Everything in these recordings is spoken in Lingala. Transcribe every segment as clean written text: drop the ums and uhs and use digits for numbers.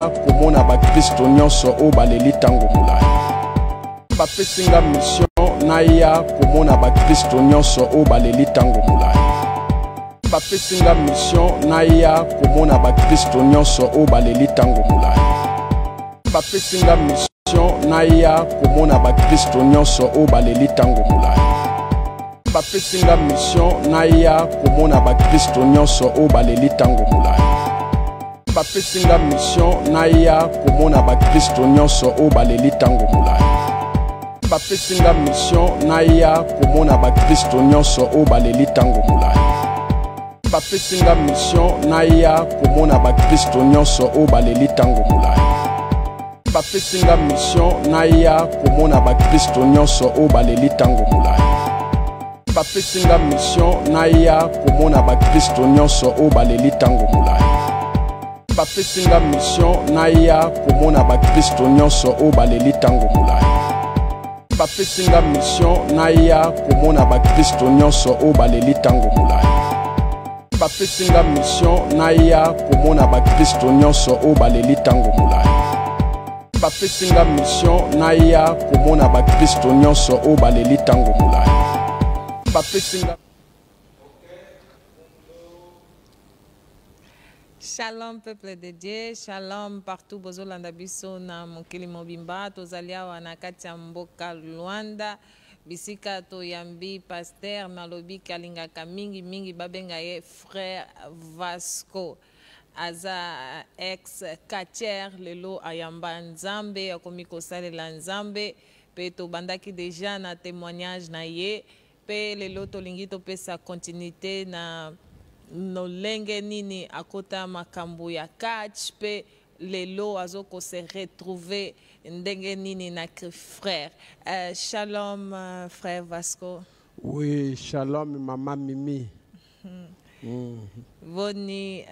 komona bakristo nyonso oyo baleli ntango molai bapesinga mission naya komona bakristo nyonso oyo baleli ntango molai bapesinga mission naya komona bakristo nyonso oyo baleli ntango molai bapesinga mission naya komona bakristo nyonso oyo baleli ntango molai bapesinga mission naya komona bakristo nyonso oyo baleli ntango molai bapesinga mission naya komona bakristo nyonso oyo baleli ntango molai bapesinga mission naya komona bakristo nyonso oyo baleli ntango molai bapesinga mission naya komona bakristo nyonso oyo baleli ntango molai bapesinga mission naya komona bakristo nyonso oyo baleli ntango molai bapesinga mission naya komona bakristo nyonso oyo baleli ntango molai bapesinga mission naya komona bakristo nyonso oyo baleli ntango molai bapesinga mission naya komona bakristo nyonso oyo baleli ntango molai bapesinga mission naya komona bakristo nyonso oyo baleli ntango molai bapesinga mission naya komona bakristo nyonso oyo baleli ntango molai bapesinga. Shalom peuple de Dieu, shalom partout bozolanda biso na mokili mobimba tozali awa na kati ya mboka Luanda bisika toyambi pasteur nalobi kalingaka mingi babenga ye frère Vasco aza ex Katier lelo ayamba nzambe akomi kosalela nzambe pe tobandaki deja na témoignage na ye pe lelo tolingi topesa continuité na nolenge nini akota makambo ya catch pe lelo azoko se retrouver ndenge nini na frère. Shalom frère Vasco. Oui, shalom maman Mimi. Voni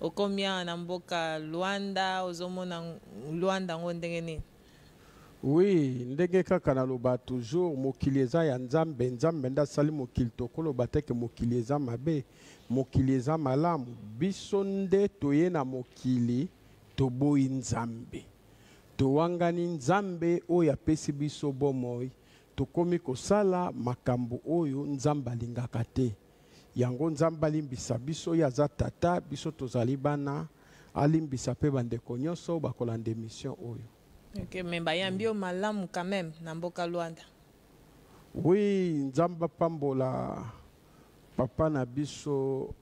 okomia na mboka Luanda ozomona Luanda ngo ndenge nini? Oui, ndenge kaka naloba toujours mokili eza ya nzambe nzambe ndasali mokili tokoloba te ke mokili eza mabe mokili eza malamu biso nde toye na mokili toboyi nzambe towangani nzambe oyo apesi biso bomoi tokomi kosala makambo oyo nzambe alingaka te yango nzambe alimbisa biso oyo aza tata biso tozali bana alimbisa mpe bandeko nyonso bakolanda émission oyo. Ok, mais bayambi o malamu quand même na mboka Luanda. Oui, nzamba pambola papa na biso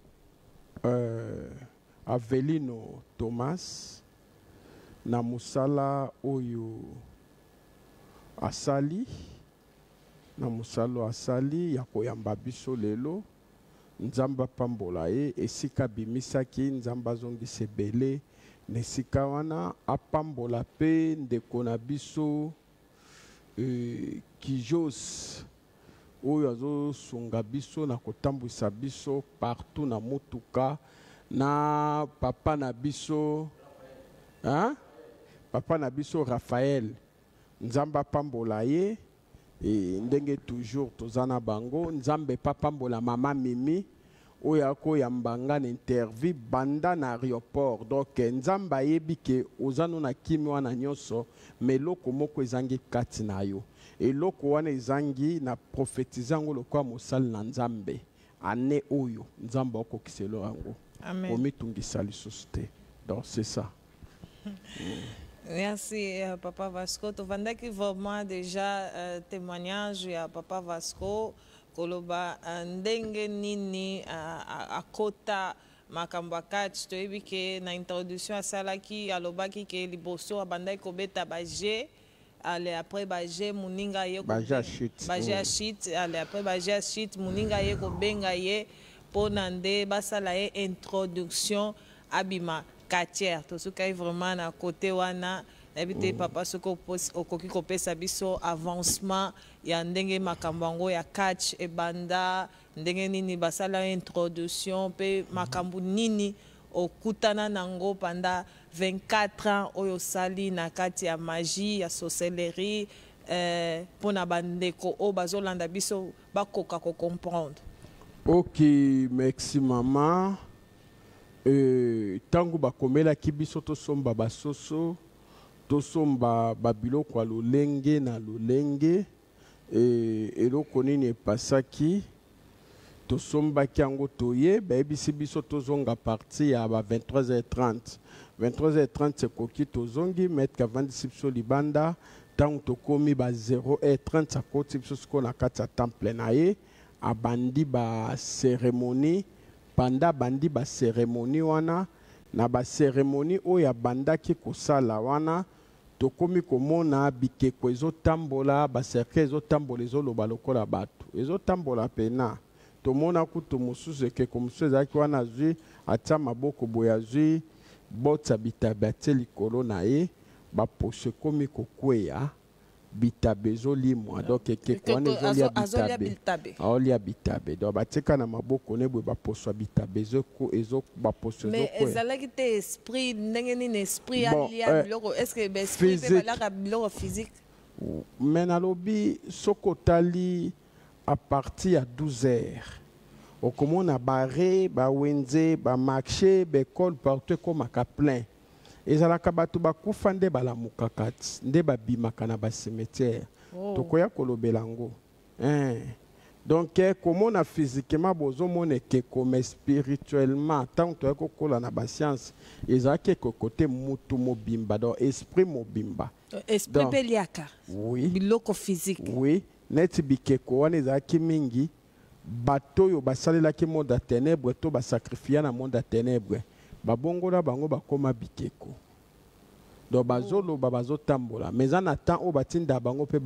Avelino Thomas na musala oyo asali na musalo asali ya koyamba biso lelo nzamba pambola esika bimisaki nzamba zongi sebele nesika wana apambola pe ndeko na biso Kijos oyo azosunga biso na kotambwisa biso partout na motuka na papa na biso papa na biso Raphaël nzambe apambola ye ndenge toujours tozana bango nzambe papambola mama Mimi oyo akoyamba na interview banda na aéroport donc nzambe ayebi ke ozano na kimi wana nyonso mais eloko moko ezangi kati na yo eloko wana ezangi na prophétise yango lokwa mosali na nzambe ane oyo nzambe akokiselo yango komitungisa lisusu te donc c'est ça. Merci Papa Vasco. Tovandaki vraiment déjà témoignage ya Papa Vasco koloba ndenge nini akota makambo akati toyebi ke na introduction asalaki alobaki ke liboso abandaki kobeta baje ale après baje muninga ye baje ashit ale après baje ashit muninga ye kobenga ye pona nde basala ye introduction abima Katier tosukai vraiment na côté wana habité papa soko okoki kopesa biso avancement ya ndenge makambo yango ya catch e banda ndenge nini basala introduction pe makambo nini okutana nango pendant 24 ans oyo sali na kati ya magie ya sorcellerie pona bandeko o bazolanda biso bakoka ko comprendre. Ok, merci maman. tango bakomela kibiso tosomba basoso tosomba babiloko ya lolenge na lolenge eloko nini epasaki tosombaki yango toye bayebisi biso tozonga parti ya ba 23h30 23h30 ekoki tozongi maître avandisi biso libanda ntango tokomi ba 0h30 akoti biso sikoyo na kati ya temple na ye abandi bacérémonie panda bandi bacérémonie wana na bacérémonie oyo abandaki kosala wana tokomi komona bikeko ezotambola bacercle ezotambola ezoloba lokola bato ezotambola pena tomona kutu mosusu ekeko mosusu ezalaki wana azwi atia maboko boye azwi botsa bitabe atie likolo na ye baposo ekomi kokweya bitabe ezolimwa donc ekeko wana ezolia bitabe aolia bitabe donc batika na maboko ne boye baposo ya bitabe baposo mais ezalaki te esprit ndenge nini esprit alia biloko est ce que esprit pe balaka biloko physique mais nalobi soko otali à partir ya 12h okomona bare bawenze bamarché baekole partout ekomaka plein ezalaka bato bakufa nde balamukaka ti nde babimaka na bacimetière tokoya kolobela yango donc komona physiquement bozomona ekeko mais spirituellement ntango toya kokola na bascience ezalaki ekokote mutu mobimba donc esprit mobimba esprit mpe liaka oui biloko physique oui neti bikeko wana ezalaki mingi bato oyo basalelaki monde ya ténèbre to basakrifia na monde ya ténèbre babongola bango bakoma bikeko donc bazoloba bazotambola mais en attend oyo batinda bango mpe